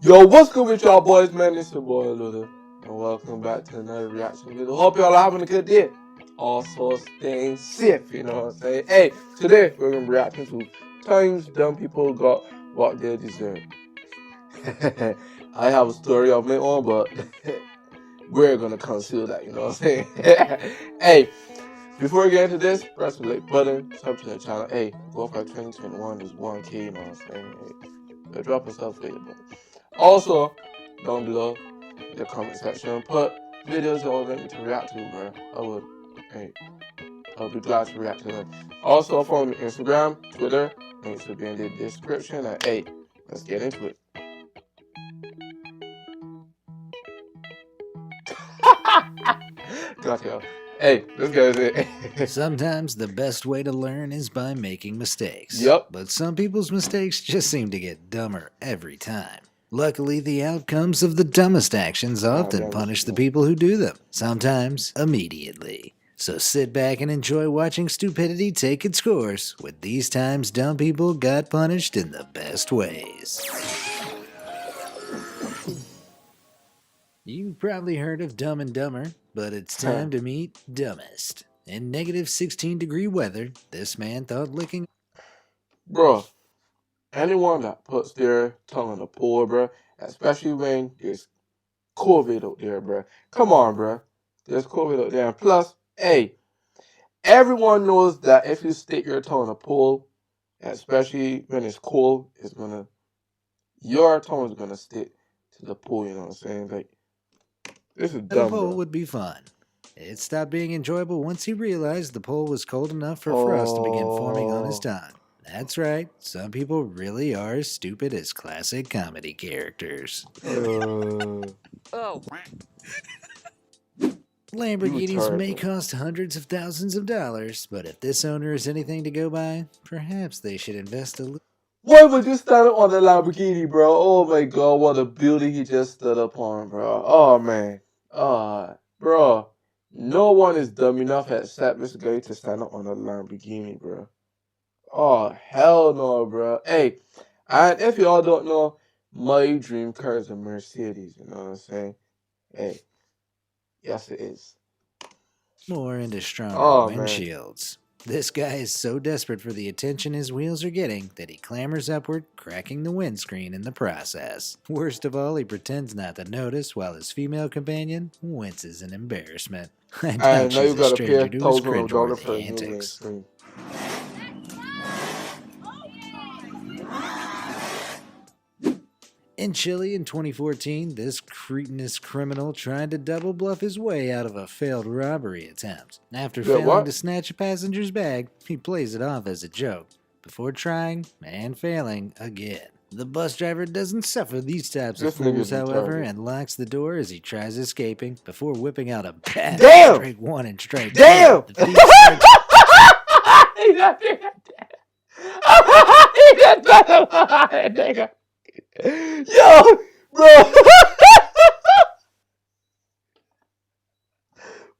Yo, what's good with y'all boys, man? It's your boy Luda, and welcome back to another reaction video. Hope y'all are having a good day. Also staying safe, you know what I'm saying? Hey, today we're gonna be reacting to times dumb people got what they deserve. I have a story of my own, but we're gonna conceal that, you know what I'm saying? Hey, before we get into this, press the like button, subscribe to the channel. Hey, go for 2021 is 1K, you know what I'm saying? Hey, drop yourself later, button. Also, down below in the comment section, put videos that would like me to react to, bro. I would be glad to react to them. Also, follow me on Instagram, Twitter, links will be in the description. And hey, let's get into it. Got y'all. Hey, let's get into it. Sometimes the best way to learn is by making mistakes. Yep. But some people's mistakes just seem to get dumber every time. Luckily, the outcomes of the dumbest actions often punish the people who do them, sometimes immediately. So sit back and enjoy watching stupidity take its course with these times dumb people got punished in the best ways. You've probably heard of Dumb and Dumber, but it's time to meet Dumbest. In negative 16-degree weather, this man thought licking... Bro, anyone that puts their tongue on the pool, bro, especially when there's COVID out there, bro. Come on, bro. There's COVID out there. And plus, hey, everyone knows that if you stick your tongue in a pool, especially when it's cold, your tongue is gonna stick to the pool. You know what I'm saying? Like, this is dumb, The pole bro. would be fun. It stopped being enjoyable once he realized the pole was cold enough for frost to begin forming on his tongue. That's right, some people really are as stupid as classic comedy characters. Lamborghinis may cost hundreds of thousands of dollars, but if this owner is anything to go by, perhaps they should invest a little. Why would you stand up on the Lamborghini, bro? Oh my god, what a building he just stood up on, bro. Oh man. Bro. No one is dumb enough except Mr. Guy to stand up on a Lamborghini, bro. Oh, hell no, bro. Hey, and if y'all don't know, my dream car is a Mercedes, you know what I'm saying? Hey, yes it is. More into stronger windshields. This guy is so desperate for the attention his wheels are getting that he clambers upward, cracking the windscreen in the process. Worst of all, he pretends not to notice while his female companion winces in embarrassment. I doubt she's a stranger to his cringeworthy antics. In Chile in 2014, this cretinous criminal tried to double bluff his way out of a failed robbery attempt. After failing to snatch a passenger's bag, he plays it off as a joke, before trying and failing again. The bus driver doesn't suffer these types of fools, however, and locks the door as he tries escaping, before whipping out a bat, straight one and straight damn! two. The thief starts... Yo, bro.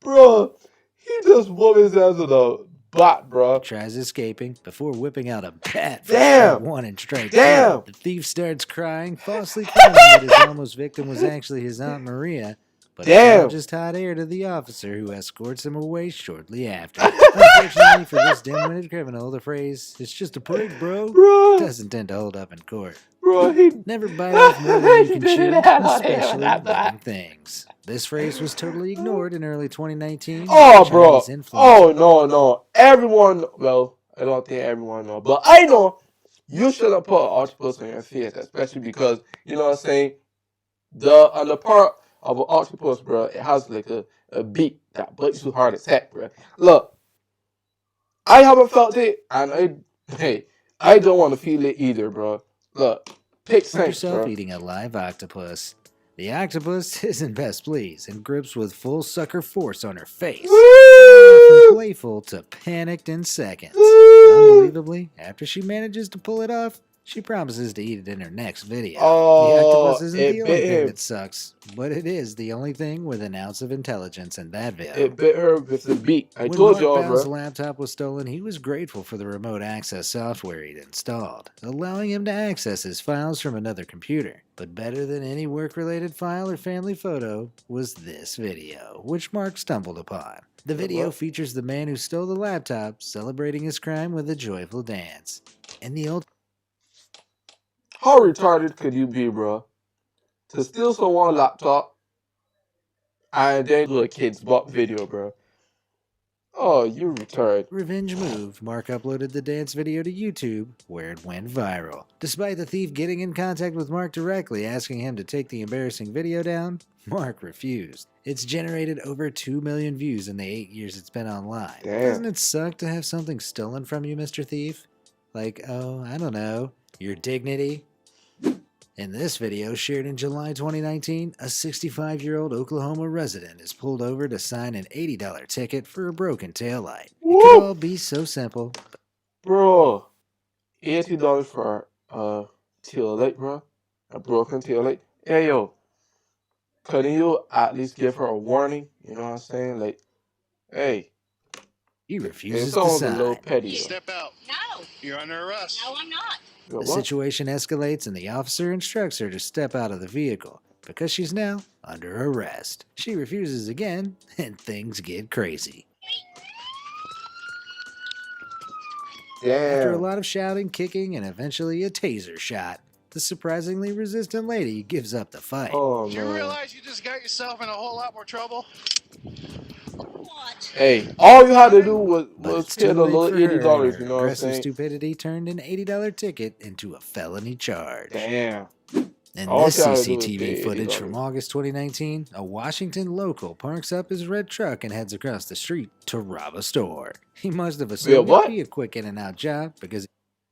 Bro, he just whooped his ass with a bat, bro. Tries escaping before whipping out a bat. One and straight. Damn. The thief starts crying, falsely claiming that his almost victim was actually his Aunt Maria, but it's just hot air to the officer who escorts him away shortly after. Unfortunately for this dim-witted criminal, the phrase, "It's just a prank, bro," doesn't tend to hold up in court. Bro, he never bite off more than you can chew, especially living things. This phrase was totally ignored in early 2019. Oh, bro. Oh, no. Everyone, well, I don't think everyone knows, but I know you shouldn't put an octopus on your face, especially because, you know what I'm saying, on the part of an octopus, bro, it has like a beak that bites you hard as heck, bro. Look, I haven't felt it, and I don't want to feel it either, bro. Look, pick sense, bro. Eating a live octopus. The octopus isn't best pleased and grips with full sucker force on her face. From playful to panicked in seconds. Unbelievably, after she manages to pull it off, She promises to eat it in her next video. The Oh, octopus isn't it the only bit thing him. that sucks, but it is the only thing with an ounce of intelligence in that video. It bit her with the beak. I When told Mark y'all, Bow's bro. laptop was stolen, he was grateful for the remote access software he'd installed, allowing him to access his files from another computer. But better than any work-related file or family photo was this video, which Mark stumbled upon. The video features the man who stole the laptop celebrating his crime with a joyful dance. And the old How retarded could you be, bro? To steal someone's laptop and then do a kid's butt video, bro. Oh, you retarded. revenge move, Mark uploaded the dance video to YouTube, where it went viral. Despite the thief getting in contact with Mark directly asking him to take the embarrassing video down, Mark refused. It's generated over 2 million views in the 8 years it's been online. Damn. Doesn't it suck to have something stolen from you, Mr. Thief? Like, oh, I don't know, your dignity? In this video, shared in July 2019, a 65-year-old Oklahoma resident is pulled over to sign an $80 ticket for a broken taillight. It could all be so simple. Bro, $80 for a taillight, bro? A broken taillight? Hey, yo, couldn't you at least give her a warning? You know what I'm saying? Like, hey. He It refuses to sounds a little sign. petty. Step out. No. You're under arrest. No, I'm not. Yo, The what? situation escalates and the officer instructs her to step out of the vehicle because she's now under arrest. She refuses again, and things get crazy. After a Damn. lot of shouting, kicking, and eventually a taser shot, the surprisingly resistant lady gives up the fight. Oh, Do you man. realize you just got yourself in a whole lot more trouble? What? Hey, all you had to do was But it's pay too the late little for her, $80, and you her know what I'm aggressive saying? stupidity turned an $80 ticket into a felony charge. Damn. In All this she had to do was CCTV pay footage $80. from August 2019, a Washington local parks up his red truck and heads across the street to rob a store. He must have assumed what? it'd be a quick in and out job because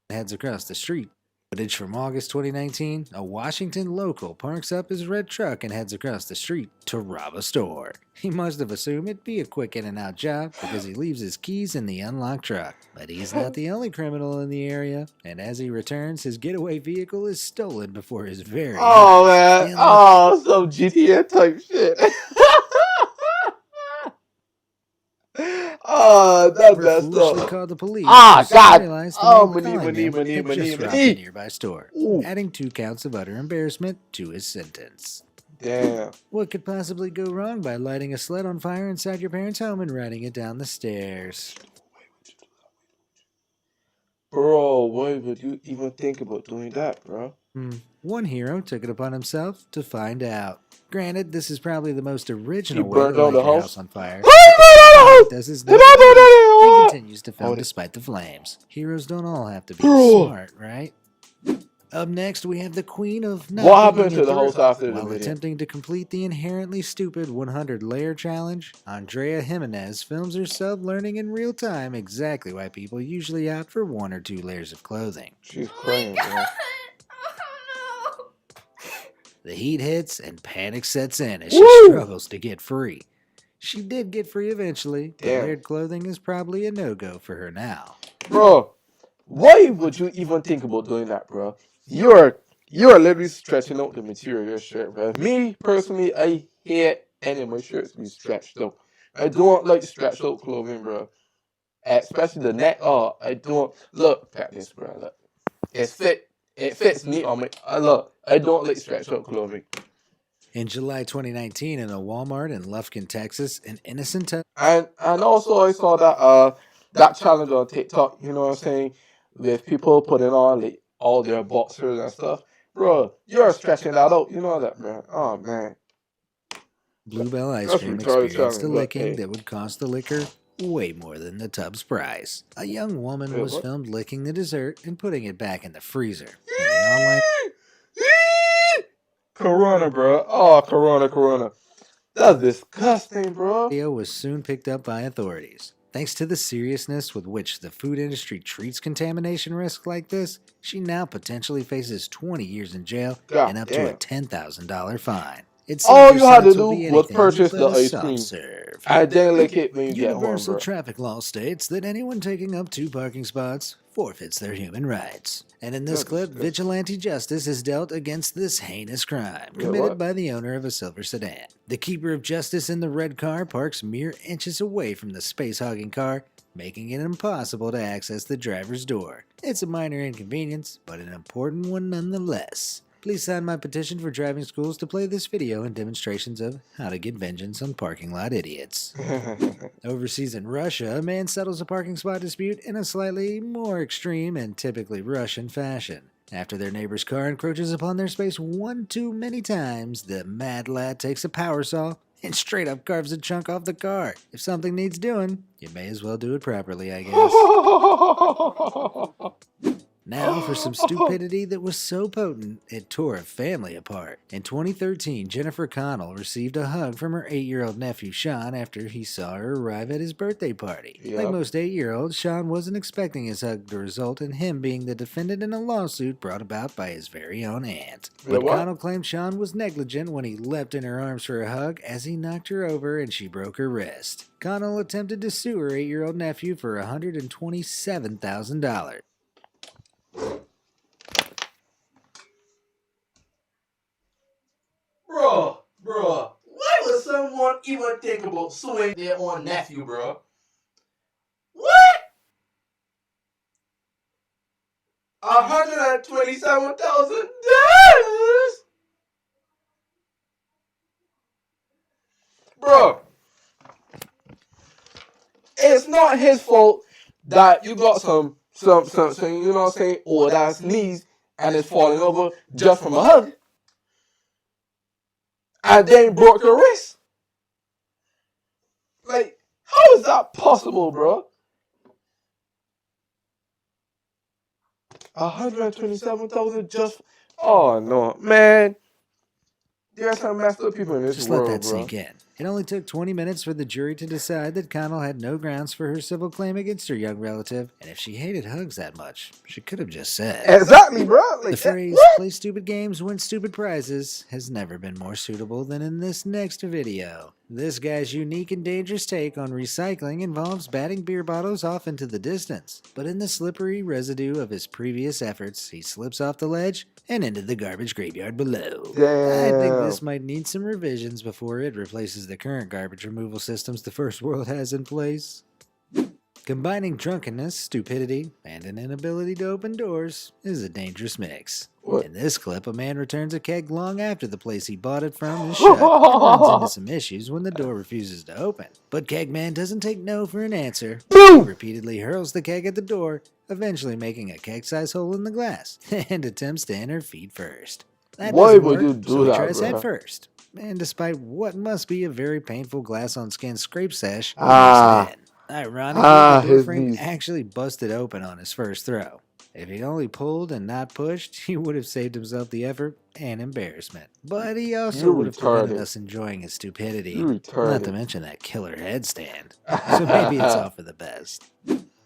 he heads across the street. Footage from August 2019, a Washington local parks up his red truck and heads across the street to rob a store. He must have assumed it'd be a quick in and out job because he leaves his keys in the unlocked truck. But he's not the only criminal in the area, and as he returns, his getaway vehicle is stolen before his very Oh, eyes. man. Oh, some GTA type shit. Oh, that Never messed foolishly up. called the police. Ah, and soon God. realized the Oh, man calling money, them money, had money, just robbed money. a nearby store, Ooh. adding 2 counts of utter embarrassment to his sentence. Damn. What could possibly go wrong by lighting a sled on fire inside your parents' home and riding it down the stairs? Bro, why would you even think about doing that, bro? One hero took it upon himself to find out. Granted, this is probably the most original He way to burned down light the your house? house on fire. Oh, Does his no, no, next no, no, move no, and no. continues to film Oh, despite the flames. Heroes don't all have to be Bro. smart, right? Up next, we have the queen of not What happened thinking to it the house through. after the While video? attempting to complete the inherently stupid 100-layer challenge, Andrea Jimenez films herself learning in real time exactly why people usually opt for 1 or 2 layers of clothing. She's crying, bro. The heat hits and panic sets in as she Woo! struggles to get free. She did get free eventually, but Damn. layered clothing is probably a no-go for her now. Bro, why would you even think about doing that, bro? You're literally stretching out the material of your shirt, bro. Me, personally, I hate any of my shirts be stretched out. I don't like stretched out clothing, bro. Especially the neck. Oh, I don't. Look at this, bro. Look. It fits me on my. Look, I don't like stretched out clothing. In July 2019, in a Walmart in Lufkin, Texas, an innocent And also I saw that that challenge on TikTok, you know what I'm saying, with people putting on like all their boxers and stuff. Bro, you're stretching that out, you know that, man. Oh man. Bluebell ice That's cream retarded experienced a challenge, but licking hey. that would cost the liquor way more than the tub's price. A young woman Wait, was what? filmed licking the dessert and putting it back in the freezer. And the online Corona, bro. Oh, Corona. That's disgusting, bro. video was soon picked up by authorities. Thanks to the seriousness with which the food industry treats contamination risks like this, she now potentially faces 20 years in jail God and up damn. to a $10,000 fine. It All seems you her had to sentence will do be was anything purchase but the a ice soft cream. serve. And then lick it when you get home, Universal bro. traffic law states that anyone taking up 2 parking spots forfeits their human rights. And in this clip, vigilante justice is dealt against this heinous crime committed by the owner of a silver sedan. The keeper of justice in the red car parks mere inches away from the space-hogging car, making it impossible to access the driver's door. It's a minor inconvenience, but an important one nonetheless. Please sign my petition for driving schools to play this video in demonstrations of how to get vengeance on parking lot idiots. Overseas in Russia, a man settles a parking spot dispute in a slightly more extreme and typically Russian fashion. After their neighbor's car encroaches upon their space one too many times, the mad lad takes a power saw and straight up carves a chunk off the car. If something needs doing, you may as well do it properly, I guess. Now for some stupidity that was so potent, it tore a family apart. In 2013, Jennifer Connell received a hug from her 8-year-old nephew Sean after he saw her arrive at his birthday party. Like most 8-year-olds, Sean wasn't expecting his hug to result in him being the defendant in a lawsuit brought about by his very own aunt. But Connell claimed Sean was negligent when he leapt in her arms for a hug as he knocked her over and she broke her wrist. Connell attempted to sue her 8-year-old nephew for $127,000. Bro, why would someone even think about suing their own nephew, bro? What? $127,000? Bro, it's not his fault that you got some you know what I'm saying, old ass knees and it's falling over just from a hug. And then broke your wrist. Like, how is that possible, bro? $127,000 just. Oh no, man. There are some messed up people in this world, bro. Just let that sink in. It only took 20 minutes for the jury to decide that Connell had no grounds for her civil claim against her young relative, and if she hated hugs that much, she could have just said. Exactly, bro. Like, the phrase, play stupid games, win stupid prizes, has never been more suitable than in this next video. This guy's unique and dangerous take on recycling involves batting beer bottles off into the distance. But in the slippery residue of his previous efforts, he slips off the ledge and into the garbage graveyard below. Damn. I think this might need some revisions before it replaces the current garbage removal systems the first world has in place. Combining drunkenness, stupidity, and an inability to open doors is a dangerous mix. What? In this clip, a man returns a keg long after the place he bought it from is shut and runs into some issues when the door refuses to open. But Kegman doesn't take no for an answer. He repeatedly hurls the keg at the door, eventually making a keg-sized hole in the glass, and attempts to enter feet first. That Why doesn't would work, you do so he that, tries bro? head first. And despite what must be a very painful glass-on-skin scrape sesh, he Ah. makes it in. Ironically, the door his frame knees. actually busted open on his first throw. If he'd only pulled and not pushed, he would have saved himself the effort and embarrassment. But he also You would have prevented retarded. us enjoying his stupidity. You Not retarded. to mention that killer headstand. So maybe it's all for the best.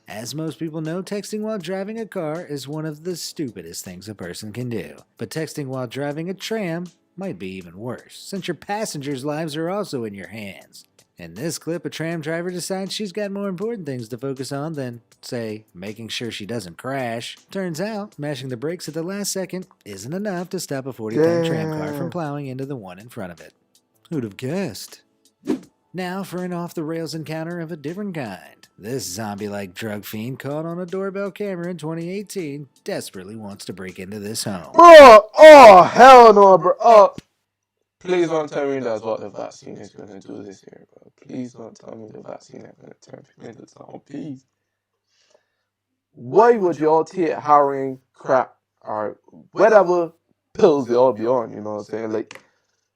As most people know, texting while driving a car is one of the stupidest things a person can do. But texting while driving a tram might be even worse, since your passengers' lives are also in your hands. In this clip, a tram driver decides she's got more important things to focus on than, say, making sure she doesn't crash. Turns out, mashing the brakes at the last second isn't enough to stop a 40-ton tram car from plowing into the one in front of it. Who'd have guessed? Now for an off-the-rails encounter of a different kind. This zombie-like drug fiend caught on a doorbell camera in 2018 desperately wants to break into this home. Bro, oh, hell no, bro. Oh. Please don't tell me that's what the vaccine is going to do this year, bro. Please don't tell me the vaccine is going to turn people into zombie. Please. Why would y'all take heroin, crack, or whatever pills they all be on, you know what I'm saying? Like,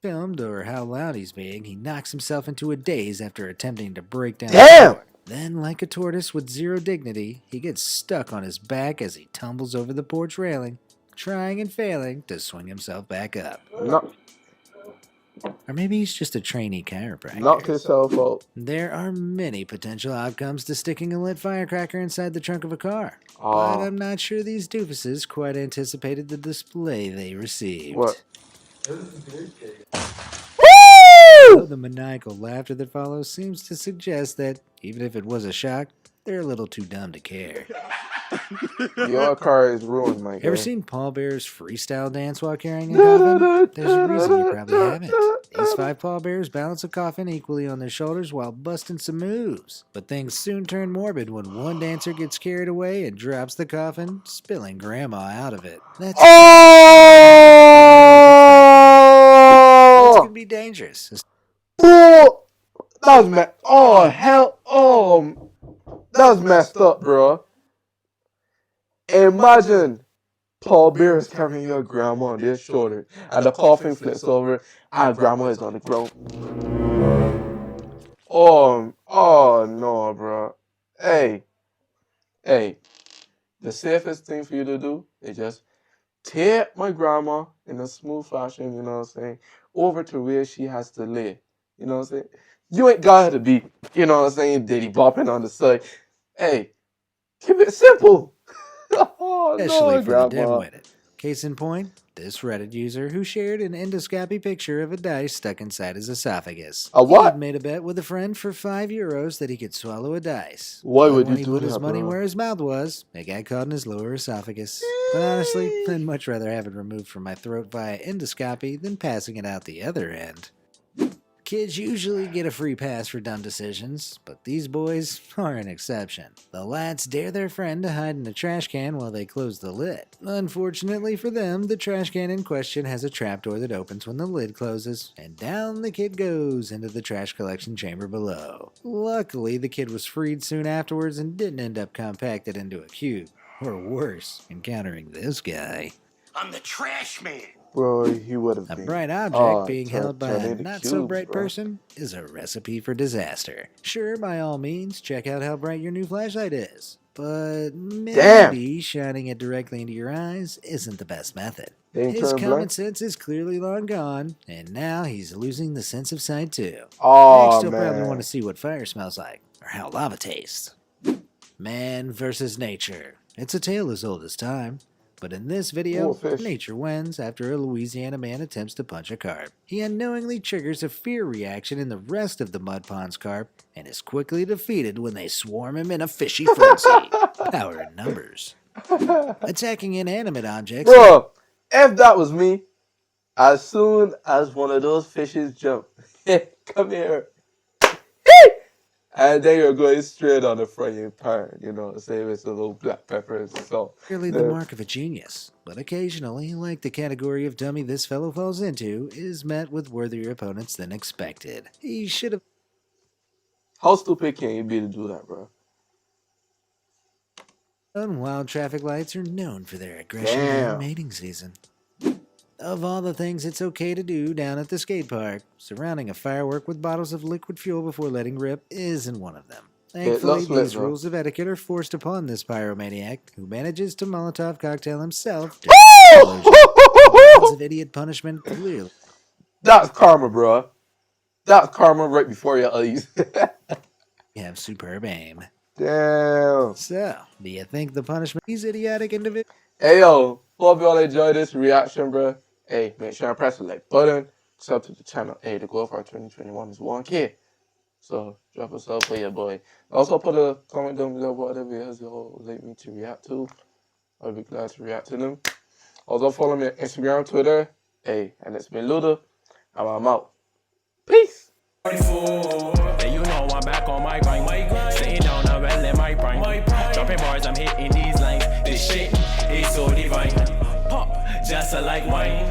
Filmed, or how loud he's being, he knocks himself into a daze after attempting to break down Damn! the door. Then, like a tortoise with zero dignity, he gets stuck on his back as he tumbles over the porch railing, trying and failing to swing himself back up. knock Or maybe he's just a trainee chiropractor. knocked himself out. There are many potential outcomes to sticking a lit firecracker inside the trunk of a car. Aw. But I'm not sure these doofuses quite anticipated the display they received. What? Though the maniacal laughter that follows seems to suggest that, even if it was a shock, they're a little too dumb to care. Your car is ruined, my guy. Ever seen pallbearers freestyle dance while carrying a coffin? There's a reason you probably haven't. These 5 pallbearers balance a coffin equally on their shoulders while busting some moves. But things soon turn morbid when one dancer gets carried away and drops the coffin, spilling grandma out of it. That's can be dangerous. Bro, that was that was messed up, bro. Imagine pallbearers carrying your grandma on their shoulder, and the coffin flips over, and grandma is on the ground. Oh no, bro. Hey, the safest thing for you to do is just take my grandma in a smooth fashion, you know what I'm saying, over to where she has to lay. You know what I'm saying? You ain't got to be, you know what I'm saying, Diddy bopping on the side. Hey, keep it simple. Oh, especially no, for grandma. the dim-witted. Case in point, this Reddit user who shared an endoscopy picture of a dice stuck inside his esophagus. A what? He'd made a bet with a friend for €5 that he could swallow a dice. Why But would when you he do put that, his money bro? where his mouth was, it got caught in his lower esophagus. But honestly, I'd much rather have it removed from my throat via endoscopy than passing it out the other end. Kids usually get a free pass for dumb decisions, but these boys are an exception. The lads dare their friend to hide in a trash can while they close the lid. Unfortunately for them, the trash can in question has a trapdoor that opens when the lid closes, and down the kid goes into the trash collection chamber below. Luckily, the kid was freed soon afterwards and didn't end up compacted into a cube. Or worse, encountering this guy. I'm the trash man. Bro, he would have A been. bright object being turn held by a into not-so-bright cubes, bro. person is a recipe for disaster. Sure, by all means, check out how bright your new flashlight is. But maybe shining it directly into your eyes isn't the best method. They His turn common blind? sense is clearly long gone, and now he's losing the sense of sight too. Oh, Next, he'll probably man. want to see what fire smells like, or how lava tastes. Man versus nature. It's a tale as old as time. But in this video, Oh, fish. nature wins after a Louisiana man attempts to punch a carp. He unknowingly triggers a fear reaction in the rest of the mud pond's carp and is quickly defeated when they swarm him in a fishy frenzy. Power in numbers. Attacking inanimate objects. Bro, if that was me, as soon as one of those fishes jump, come here, and then you're going straight on the frying pan, you know, same as a little black pepper and salt. Clearly the mark of a genius, but occasionally, like the category of dummy this fellow falls into, is met with worthier opponents than expected. He should have. How stupid can you be to do that, bro? Wild traffic lights are known for their aggression during mating season. Of all the things it's okay to do down at the skate park, surrounding a firework with bottles of liquid fuel before letting rip isn't one of them. Thankfully, these rules of etiquette are forced upon this pyromaniac, who manages to Molotov cocktail himself. Of idiot punishment, clearly. That's karma, bro. That's karma right before your eyes. You have superb aim. Damn. So, do you think the punishment these idiotic individuals? Hey, yo. Hope y'all enjoyed this reaction, bro. Hey, make sure and press the like button. Sub to the channel. Hey, the goal for 2021 is 1K. So, drop a sub for your boy. Also, put a comment down below what other videos y'all would like me to react to. I'll be glad to react to them. Also, follow me on Instagram, Twitter. Hey, and it's been Luda. I'm out. Peace. Hey, you know I'm back on my grind. Sitting down and well in my prime. Dropping bars, I'm hitting these lines. This shit is so divine. Pop, just like wine.